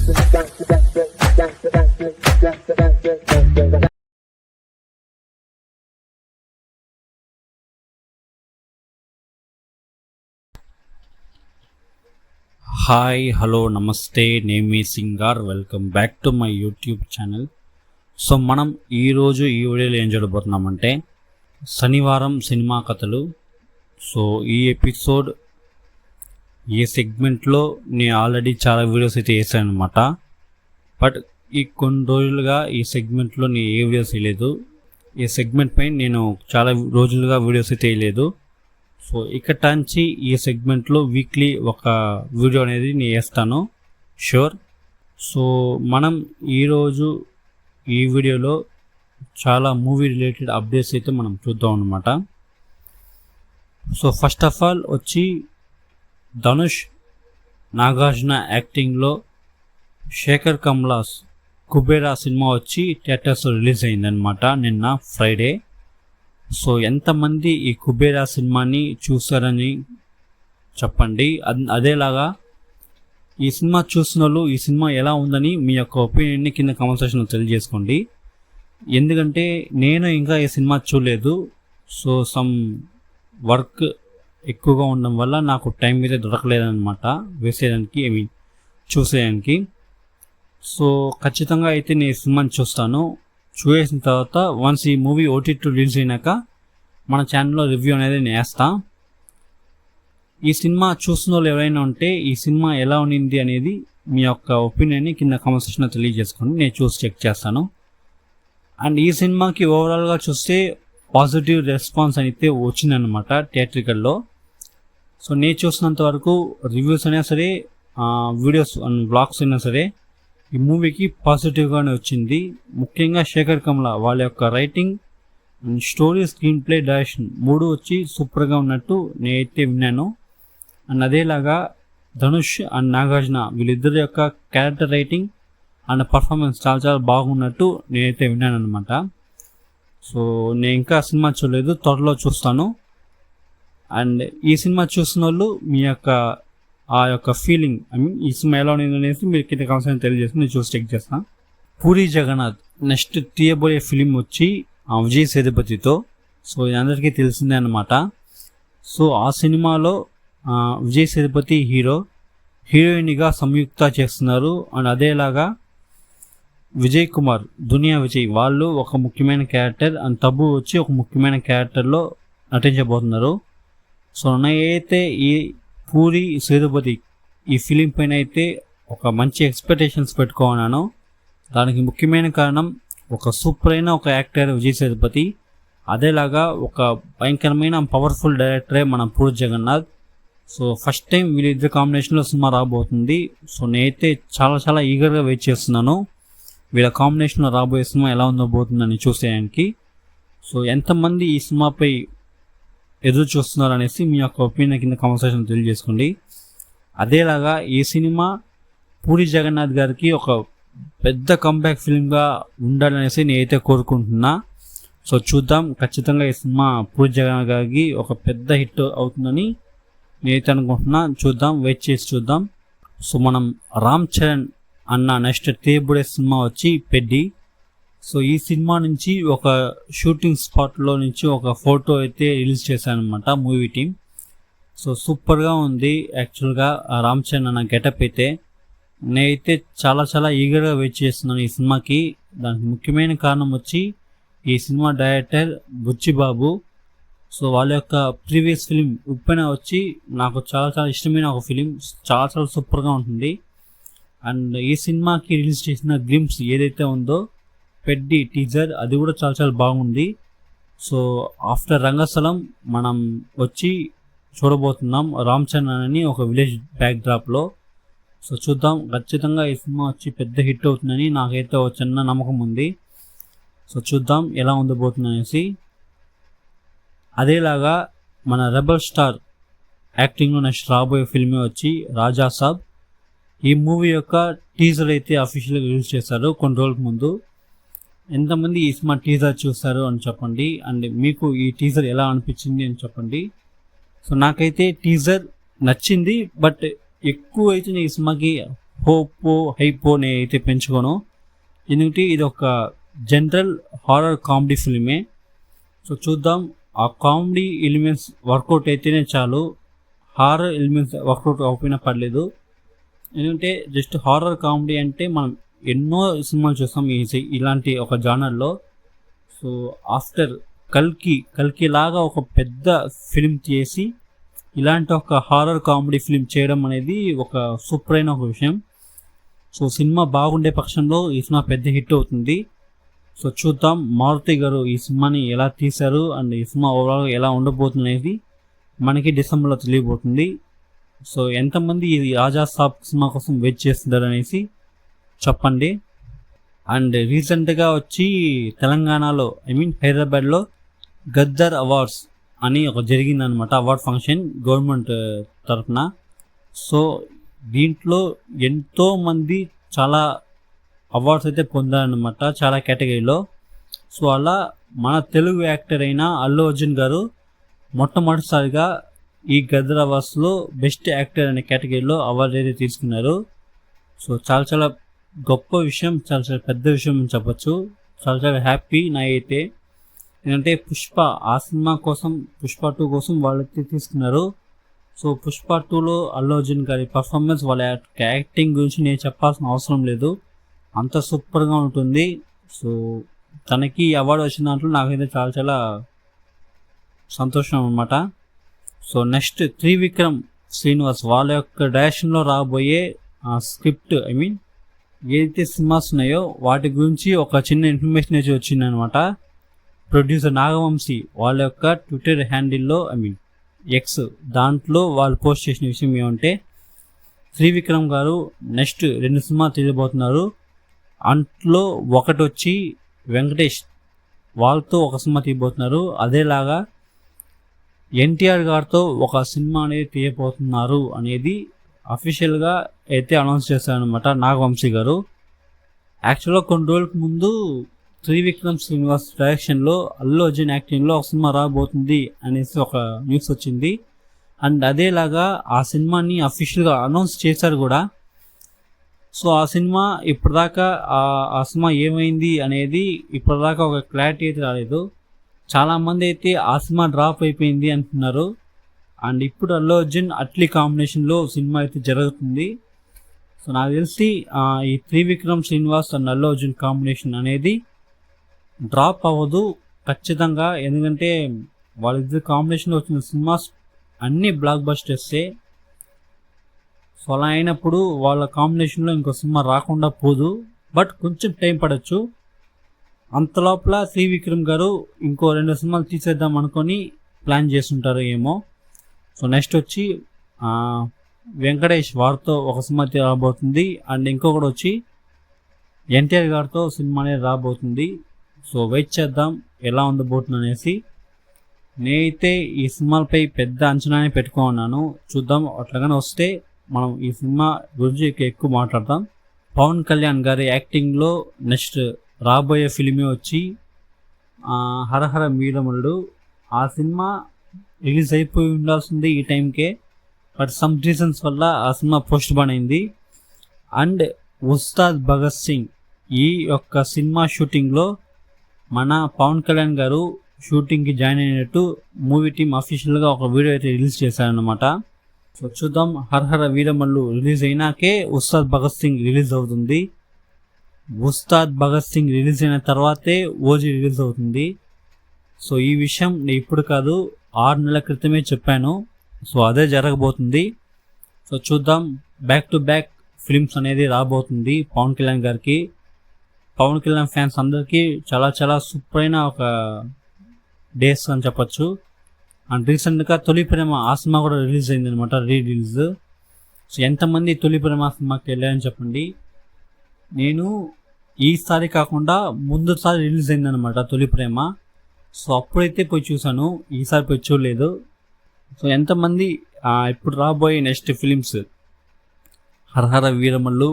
Hi hello నమస్తే, name me Singar. Welcome back to my YouTube channel. So మనం ఈరోజు ఈ వీడియోలో ఏం చూడబోతున్నామంటే శనివారం సినిమా కథలు. సో ఈ ఎపిసోడ్ ఈ సెగ్మెంట్లో నేను ఆల్రెడీ చాలా వీడియోస్ అయితే వేసాను అనమాట. బట్ ఈ కొన్ని రోజులుగా ఈ సెగ్మెంట్లో నేను ఏ వీడియోస్ వేయలేదు. ఈ సెగ్మెంట్ పైన నేను చాలా రోజులుగా వీడియోస్ అయితే వేయలేదు. సో ఇక్కడ నుంచి ఈ సెగ్మెంట్లో వీక్లీ ఒక వీడియో అనేది నేను వేస్తాను, షూర్. సో మనం ఈరోజు ఈ వీడియోలో చాలా మూవీ రిలేటెడ్ అప్డేట్స్ అయితే మనం చూద్దాం అనమాట. సో ఫస్ట్ ఆఫ్ ఆల్ వచ్చి ధనుష్ నాగార్జున యాక్టింగ్లో శేఖర్ కమ్లాస్ కుబేరా సినిమా వచ్చి థియేటర్స్ రిలీజ్ అయిందనమాట నిన్న ఫ్రైడే. సో ఎంతమంది ఈ కుబేరా సినిమాని చూసారని చెప్పండి. అదేలాగా ఈ సినిమా చూసిన వాళ్ళు ఈ సినిమా ఎలా ఉందని మీ యొక్క ఒపీనియన్ని కింద కామెంట్ సెక్షన్లో తెలియజేసుకోండి. ఎందుకంటే నేను ఇంకా ఈ సినిమా చూడలేదు. సో సమ్ వర్క్ ఎక్కువగా ఉండడం వల్ల నాకు టైం అయితే దొరకలేదన్నమాట వేసేయడానికి, చూసేయడానికి. సో ఖచ్చితంగా అయితే నేను ఈ సినిమాని చూస్తాను. చూసేసిన తర్వాత వన్స్ ఈ మూవీ ఓటీటీ రిలీజ్ అయినాక మన ఛానల్లో రివ్యూ అనేది నేను వేస్తాను. ఈ సినిమా చూసిన వాళ్ళు ఎవరైనా ఉంటే ఈ సినిమా ఎలా ఉండింది అనేది మీ యొక్క ఒపీనియన్ని కింద కామెంట్ సెక్షన్లో తెలియజేసుకోండి, నేను చూసి చెక్ చేస్తాను. అండ్ ఈ సినిమాకి ఓవరాల్గా చూస్తే పాజిటివ్ రెస్పాన్స్ అయితే వచ్చిందనమాట థియేట్రికల్లో. సో నేను చూసినంత వరకు రివ్యూస్ అయినా సరే, వీడియోస్ అండ్ బ్లాగ్స్ అయినా సరే ఈ మూవీకి పాజిటివ్గానే వచ్చింది. ముఖ్యంగా శేఖర్ కమ్లా వాళ్ళ యొక్క writing and story, screen play, direction మూడు వచ్చి సూపర్గా ఉన్నట్టు నేనైతే విన్నాను. అండ్ అదేలాగా ధనుష్ అండ్ నాగార్జున వీళ్ళిద్దరి యొక్క క్యారెక్టర్ రైటింగ్ అండ్ పర్ఫార్మెన్స్ చాలా చాలా బాగున్నట్టు నేనైతే విన్నాను అనమాట. సో నేను ఇంకా సినిమా చూడలేదు, త్వరలో చూస్తాను. అండ్ ఈ సినిమా చూసిన వాళ్ళు మీ యొక్క ఆ యొక్క ఫీలింగ్, ఈ సినిమా ఎలా ఉంది అనేసి మీరు కింద కామెంట్స్ తెలియజేసి నేను చూసి చెక్ చేస్తాను. పూరి జగన్నాథ్ నెక్స్ట్ తీయబోయే ఫిలిం వచ్చి విజయ్ సేతుపతితో. సో ఇది అందరికీ తెలిసిందే అనమాట. సో ఆ సినిమాలో విజయ్ సేతుపతి హీరోయిన్గా సంయుక్త చేస్తున్నారు. అండ్ అదేలాగా విజయ్ కుమార్, దునియా విజయ్ వాళ్ళు ఒక ముఖ్యమైన క్యారెక్టర్, అండ్ తబు వచ్చి ఒక ముఖ్యమైన క్యారెక్టర్లో నటించబోతున్నారు. సో నేనైతే ఈ పూరి సేతుపతి ఈ ఫిలిం పైన అయితే ఒక మంచి ఎక్స్పెక్టేషన్స్ పెట్టుకున్నాను. దానికి ముఖ్యమైన కారణం ఒక సూపర్ అయిన ఒక యాక్టర్ విజయ్ సేతుపతి, అదేలాగా ఒక భయంకరమైన పవర్ఫుల్ డైరెక్టరే మన Puri Jagannadh. So first time వీళ్ళిద్దరు కాంబినేషన్లో సినిమా రాబోతుంది. సో నేనైతే చాలా చాలా ఈగర్గా వెయిట్ చేస్తున్నాను వీళ్ళ కాంబినేషన్లో రాబోయే సినిమా ఎలా ఉండబోతుందని చూసేయడానికి. సో ఎంతమంది ఈ సినిమాపై ఎదురు చూస్తున్నారు అనేసి మీ యొక్క ఒపీనియన్ కింద కామెంట్ సెక్షన్లో తెలియజేసుకోండి. అదేలాగా ఈ సినిమా పూరి జగన్నాథ్ గారికి ఒక పెద్ద కంబ్యాక్ ఫిల్మ్గా ఉండాలనేసి నేనైతే కోరుకుంటున్నా. సో చూద్దాం, ఖచ్చితంగా ఈ సినిమా పూరి జగన్నాథ్ గారికి ఒక పెద్ద హిట్ అవుతుందని నేనైతే అనుకుంటున్నా. చూద్దాం, వెయిట్ చేసి చూద్దాం. సో మనం రామ్ చరణ్ అన్న నెక్స్ట్ తీయబడే సినిమా వచ్చి పెద్ది. సో ఈ సినిమా నుంచి ఒక షూటింగ్ స్పాట్లో నుంచి ఒక ఫోటో అయితే రిలీజ్ చేశానమాట మూవీ టీం. సో సూపర్గా ఉంది యాక్చువల్గా రామ్ చరణ్ అన్న గెటప్ అయితే. నేనైతే చాలా చాలా ఈగర్గా వెయిట్ చేస్తున్నాను ఈ సినిమాకి. దానికి ముఖ్యమైన కారణం వచ్చి ఈ సినిమా డైరెక్టర్ బుచ్చిబాబు. సో వాళ్ళ యొక్క ప్రీవియస్ ఫిలిం ఉప్పెన వచ్చి నాకు చాలా చాలా ఇష్టమైన ఒక ఫిలిం, చాలా చాలా సూపర్గా ఉంటుంది. అండ్ ఈ సినిమాకి రిలీజ్ చేసిన గ్లింప్స్ ఏదైతే ఉందో పెద్ది టీజర్, అది కూడా చాలా చాలా బాగుంది. సో ఆఫ్టర్ రంగస్థలం మనం వచ్చి చూడబోతున్నాం రామ్ చరణ్ అని ఒక విలేజ్ బ్యాక్డ్రాప్లో. సో చూద్దాం, ఖచ్చితంగా ఈ సినిమా వచ్చి పెద్ద హిట్ అవుతుందని నాకైతే ఒక చిన్న నమ్మకం ఉంది. సో చూద్దాం ఎలా ఉండబోతుంది అనేసి. అదేలాగా మన రెబల్ స్టార్ యాక్టింగ్లో నెక్స్ట్ రాబోయే ఫిల్మే వచ్చి రాజా సాబ్. ఈ మూవీ యొక్క టీజర్ అయితే అఫీషియల్గా రిలీజ్ చేశారు కొన్ని రోజుల ముందు. ఎంతమంది ఈ సినిమా టీజర్ చూస్తారు అని చెప్పండి. అండ్ మీకు ఈ టీజర్ ఎలా అనిపించింది అని చెప్పండి. సో నాకైతే టీజర్ నచ్చింది, బట్ ఎక్కువ అయితే నేను ఈ సినిమాకి హైపో నేనైతే పెంచుకోను. ఎందుకంటే ఇది ఒక జనరల్ హారర్ కామెడీ ఫిల్మే. సో చూద్దాం, ఆ కామెడీ ఎలిమెంట్స్ వర్కౌట్ అయితేనే చాలు, హారర్ ఎలిమెంట్స్ వర్కౌట్ అవ్వకపోయినా పర్లేదు. ఎందుకంటే జస్ట్ హారర్ కామెడీ అంటే మనం ఎన్నో సినిమాలు చూస్తాం ఇలాంటి ఒక జానర్లో. సో ఆఫ్టర్ కల్కి లాగా ఒక పెద్ద ఫిల్మ్ చేసి ఇలాంటి ఒక హారర్ కామెడీ ఫిల్మ్ చేయడం అనేది ఒక సూపర్ అయిన ఒక విషయం. సో సినిమా బాగుండే పక్షంలో ఈ సినిమా పెద్ద హిట్ అవుతుంది. సో చూద్దాం మారుతి గారు ఈ సినిమాని ఎలా తీశారు అండ్ ఈ సినిమా ఓవరాల్గా ఎలా ఉండబోతుంది అనేది మనకి డిసెంబర్లో తెలియబోతుంది. సో ఎంతమంది ఈ రాజా సాబ్ సినిమా కోసం వెయిట్ చేస్తున్నారు అనేసి చెప్పండి. అండ్ రీసెంట్గా వచ్చి తెలంగాణలో హైదరాబాద్లో గద్దర్ అవార్డ్స్ అని ఒక జరిగిందనమాట, అవార్డ్ ఫంక్షన్ గవర్నమెంట్ తరఫున. సో దీంట్లో ఎంతోమంది చాలా అవార్డ్స్ అయితే పొందారనమాట చాలా కేటగిరీలో. సో అలా మన తెలుగు యాక్టర్ అయిన అల్లు అర్జున్ గారు మొట్టమొదటిసారిగా ఈ గద్దర్ అవార్డ్స్లో బెస్ట్ యాక్టర్ అనే కేటగిరీలో అవార్డు అయితే తీసుకున్నారు. సో చాలా చాలా గొప్ప విషయం, చాలా చాలా పెద్ద విషయం అని చెప్పచ్చు. చాలా చాలా హ్యాపీ నా అయితే. ఎందుకంటే పుష్ప ఆ సినిమా కోసం, పుష్ప 2 కోసం వాళ్ళైతే తీసుకున్నారు. సో పుష్ప 2లో అల్లు అర్జున్ గారి పర్ఫార్మెన్స్, వాళ్ళ యాక్టింగ్ గురించి నేను చెప్పాల్సిన అవసరం లేదు, అంత సూపర్గా ఉంటుంది. సో తనకి అవార్డు వచ్చిన దాంట్లో నాకైతే చాలా చాలా సంతోషం అన్నమాట. సో నెక్స్ట్ త్రివిక్రమ్ శ్రీనివాస్ వాళ్ళ యొక్క డైరెక్షన్లో రాబోయే స్క్రిప్ట్ ఏదైతే సినిమాస్ ఉన్నాయో వాటి గురించి ఒక చిన్న ఇన్ఫర్మేషన్ అయితే వచ్చిందనమాట. ప్రొడ్యూసర్ నాగవంశీ వాళ్ళ యొక్క ట్విట్టర్ హ్యాండిల్లో ఎక్స్ దాంట్లో వాళ్ళు పోస్ట్ చేసిన విషయం ఏమంటే, త్రివిక్రమ్ గారు నెక్స్ట్ 2 సినిమా తీయబోతున్నారు. అంట్లో ఒకటి వచ్చి వెంకటేష్ వాళ్ళతో ఒక సినిమా తీయబోతున్నారు, అదేలాగా ఎన్టీఆర్ గారితో ఒక సినిమా అనేది తీయబోతున్నారు అనేది అఫీషియల్గా అయితే అనౌన్స్ చేశారనమాట నాగవంశీ గారు. యాక్చువల్గా కొన్ని రోజులకు ముందు త్రివిక్రమ్ శ్రీనివాస్ డైరెక్షన్లో అల్లు అర్జున్ యాక్టింగ్లో ఒక సినిమా రాబోతుంది అనేసి ఒక న్యూస్ వచ్చింది. అండ్ అదేలాగా ఆ సినిమాని అఫీషియల్గా అనౌన్స్ చేశారు కూడా. సో ఆ సినిమా ఇప్పటిదాకా ఆ సినిమా ఏమైంది అనేది ఇప్పటిదాకా ఒక క్లారిటీ అయితే రాలేదు. చాలామంది అయితే ఆ సినిమా డ్రాప్ అయిపోయింది అంటున్నారు. అండ్ ఇప్పుడు అల్లు అర్జున్ అట్లీ కాంబినేషన్లో సినిమా అయితే జరుగుతుంది. సో నాకు తెలిసి ఈ త్రివిక్రమ్ శ్రీనివాస్ అండ్ అల్లు అర్జున్ కాంబినేషన్ అనేది డ్రాప్ అవ్వదు ఖచ్చితంగా. ఎందుకంటే వాళ్ళిద్దరు కాంబినేషన్లో వచ్చిన సినిమాస్ అన్నీ బ్లాక్ బస్టర్సే. సో అలా అయినప్పుడు వాళ్ళ కాంబినేషన్లో ఇంకో సినిమా రాకుండా పోదు, బట్ కొంచెం టైం పడవచ్చు. అంతలోపల త్రివిక్రమ్ గారు ఇంకో 2 సినిమాలు తీసేద్దాం అనుకొని ప్లాన్ చేస్తుంటారు ఏమో. సో నెక్స్ట్ వచ్చి వెంకటేష్ వారితో ఒక సినిమా రాబోతుంది. అండ్ ఇంకొకటి వచ్చి ఎన్టీఆర్ గారితో సినిమా అనేది రాబోతుంది. సో వెయిట్ చేద్దాం ఎలా ఉండబోతుంది అనేసి. నేనైతే ఈ సినిమాలపై పెద్ద అంచనానే పెట్టుకున్నాను, చూద్దాం. అట్లాగానే వస్తే మనం ఈ సినిమా గురించి ఎక్కువ మాట్లాడతాం. పవన్ కళ్యాణ్ గారి యాక్టింగ్లో నెక్స్ట్ రాబోయే ఫిలిమే వచ్చి హరహర వీరమల్లుడు. ఆ సినిమా రిలీజ్ అయిపోయి ఉండాల్సింది ఈ టైంకే, బట్ సమ్ రీజన్స్ వల్ల ఆ సినిమా పోస్ట్ పోన్ అయింది. అండ్ ఉస్తాద్ భగత్ సింగ్ ఈ యొక్క సినిమా షూటింగ్లో మన పవన్ కళ్యాణ్ గారు షూటింగ్కి జాయిన్ అయినట్టు మూవీ టీమ్ అఫీషియల్గా ఒక వీడియో అయితే రిలీజ్ చేశారనమాట. సో చూద్దాం, హరహర వీరమల్లు రిలీజ్ అయినాకే ఉస్తాద్ భగత్ సింగ్ రిలీజ్ అవుతుంది. ఉస్తాద్ భగత్ సింగ్ రిలీజ్ అయిన తర్వాతే ఓజీ రిలీజ్ అవుతుంది. సో ఈ విషయం నేను ఇప్పుడు కాదు 6 నెలల క్రితమే చెప్పాను. సో అదే జరగబోతుంది. సో చూద్దాం, బ్యాక్ టు బ్యాక్ ఫిల్మ్స్ అనేది రాబోతుంది పవన్ కళ్యాణ్ గారికి. పవన్ కళ్యాణ్ ఫ్యాన్స్ అందరికీ చాలా చాలా సూపర్ అయిన ఒక డేస్ అని చెప్పచ్చు. అండ్ రీసెంట్గా తొలి ప్రేమ ఆ సినిమా కూడా రిలీజ్ అయింది అనమాట, రిలీజ్. సో ఎంతమంది తొలి ప్రేమ సినిమాకి వెళ్ళారని చెప్పండి. నేను ఈసారి కాకుండా ముందుసారి రిలీజ్ అయిందనమాట తొలి ప్రేమ. సో అప్పుడైతే పోయి చూసాను, ఈసారి పోయి చూడలేదు. సో ఎంతమంది ఇప్పుడు రాబోయే next films Harihara Veeramallu,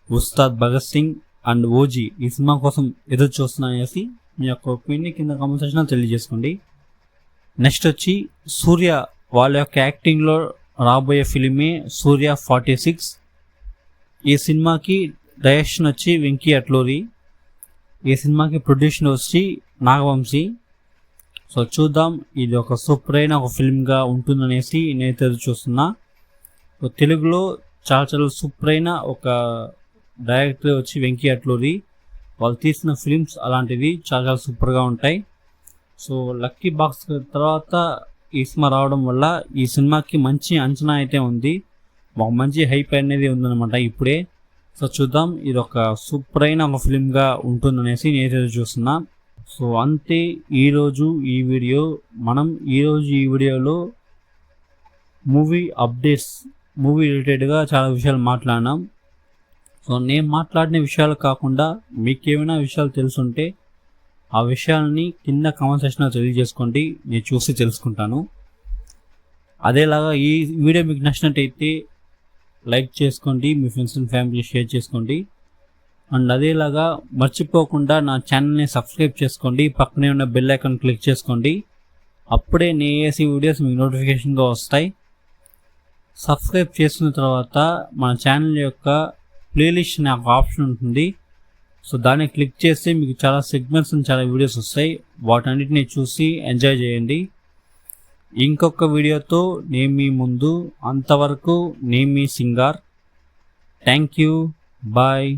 Ustaad Bhagat Singh and OG ఈ సినిమా కోసం ఎదురు చూస్తున్నానేసి మీ యొక్క ఒపీనియన్ కింద కామెంట్ సెక్షన్లో తెలియజేసుకోండి. నెక్స్ట్ వచ్చి సూర్య వాళ్ళ యొక్క యాక్టింగ్లో రాబోయే ఫిలిమే సూర్య 46. ఈ సినిమాకి డైరెక్షన్ వచ్చి వెంకీ అట్లూరి, ఈ సినిమాకి ప్రొడ్యూషన్ వచ్చి నాగవంశీ. సో చూద్దాం, ఇది ఒక సూపర్ అయిన ఒక ఫిల్మ్గా ఉంటుందనేసి నేనైతే చూస్తున్నా. సో తెలుగులో చాలా సూపర్ అయిన ఒక డైరెక్టర్ వచ్చి వెంకీ అట్లూరి. వాళ్ళు తీసిన ఫిల్మ్స్ అలాంటివి చాలా సూపర్గా ఉంటాయి. సో లక్కీ బాక్స్ తర్వాత ఈ సినిమా రావడం వల్ల ఈ సినిమాకి మంచి అంచనా అయితే ఉంది, ఒక మంచి హైప్ అనేది ఉందన్నమాట ఇప్పుడే. సో చూద్దాం, ఇది ఒక సూపర్ అయిన ఒక ఫిల్మ్గా ఉంటుందనేసి నేనైతే చూస్తున్నా. సో అంతే ఈరోజు ఈ వీడియో. మనం ఈరోజు ఈ వీడియోలో మూవీ అప్డేట్స్, మూవీ రిలేటెడ్గా చాలా విషయాలు మాట్లాడినాం. సో నేను మాట్లాడిన విషయాలు కాకుండా మీకు ఏమైనా విషయాలు తెలుసుంటే ఆ విషయాలని కింద కామెంట్ సెక్షన్లో తెలియజేసుకోండి, నేను చూసి తెలుసుకుంటాను. అదేలాగా ఈ వీడియో మీకు నచ్చినట్టయితే లైక్ చేసుకోండి, మీ ఫ్రెండ్స్ అండ్ ఫ్యామిలీ షేర్ చేసుకోండి. అండ్ అదేలాగా మర్చిపోకుండా నా ఛానల్ని సబ్స్క్రైబ్ చేసుకోండి, పక్కనే ఉన్న బెల్ ఐకాన్ క్లిక్ చేసుకోండి. అప్పుడే నేను చేసే వీడియోస్ మీకు నోటిఫికేషన్గా వస్తాయి. సబ్స్క్రైబ్ చేసుకున్న తర్వాత మన ఛానల్ యొక్క ప్లేలిస్ట్ అనే ఒక ఆప్షన్ ఉంటుంది. సో దాన్ని క్లిక్ చేస్తే మీకు చాలా సెగ్మెంట్స్ అండ్ చాలా వీడియోస్ వస్తాయి, వాటన్నిటిని చూసి ఎంజాయ్ చేయండి. ఇంకొక వీడియోతో నేను మీ ముందు, అంతవరకు నేను మీ సింగార్. Thank you, bye.